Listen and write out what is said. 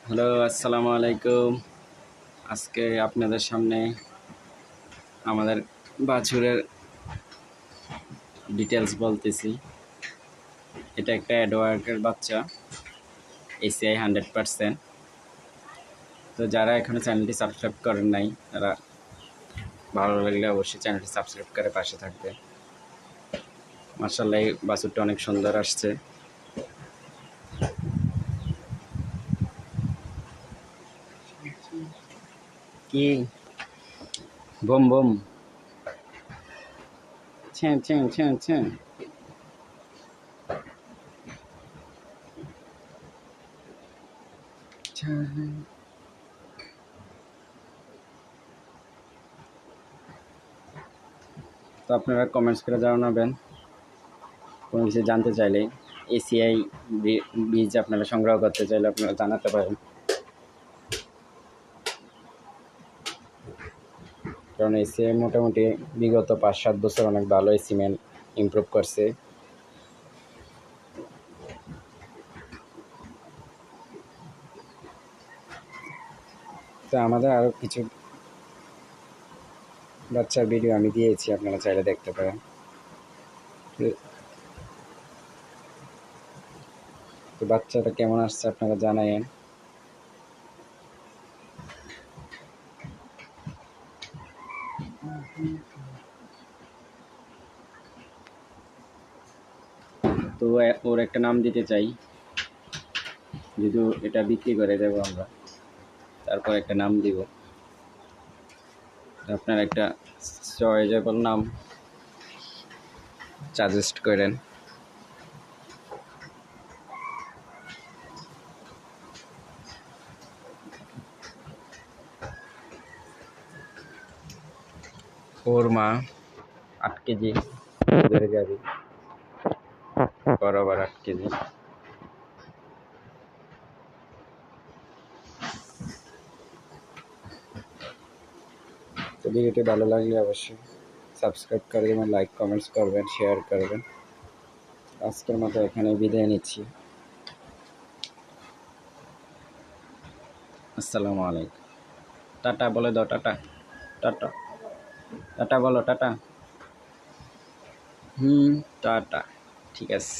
Hello, আসসালামু আলাইকুম। আজকে আপনাদের সামনে আমাদের বাছুরের ডিটেলস বলতেছি। এটা একটা অ্যাডওয়ার্কের বাচ্চা, এসিআই 100%। তো যারা এখনো চ্যানেলটি সাবস্ক্রাইব করেন নাই, তারা ভালো লাগলে অবশ্যই চ্যানেলটি সাবস্ক্রাইব করে পাশে থাকবে। মার্শাল্লাহ, এই বাছুরটা অনেক সুন্দর আসছে। কি বোম বোম, ছ্যাঁ ছ্যাঁ ছ্যাঁ ছ্যাঁ। তো আপনারা কমেন্টস করে জানাবেন কোনো কিছু জানতে চাইলে। এসিআই বীজ আপনারা সংগ্রহ করতে চাইলে আপনারা জানাতে পারেন, কারণ এসিআই মোটামুটি বিগত 5-7 বছর অনেক ভালো সিমেন্ট ইমপ্রুভ করছে। তো আমাদের আরও কিছু বাচ্চার ভিডিও আমি দিয়েছি, আপনারা চাইলে দেখতে পারেন। তো বাচ্চাটা কেমন আসছে আপনারা জানায়েন। তো ওর একটা নাম দিতে চাই, যেহেতু এটা বিক্রি করে দেবো আমরা, তারপর একটা নাম দিব। আপনারা একটা চয়েজেবল নাম সাজেস্ট করেন। ওর মা 8 কেজি দুধের গাভী, বরাবর 8 কেজি। তো ভিডিওটি ভালো লাগলে অবশ্যই সাবস্ক্রাইব করে দেবেন, লাইক কমেন্টস করবেন, শেয়ার করবেন। আজকের মতো এখানে বিদায় নিচ্ছি। আসসালামু আলাইকুম। টাটা বলে দাও, টাটা টাটা টাটা বলো, টাটা। টাটা। ঠিক আছে।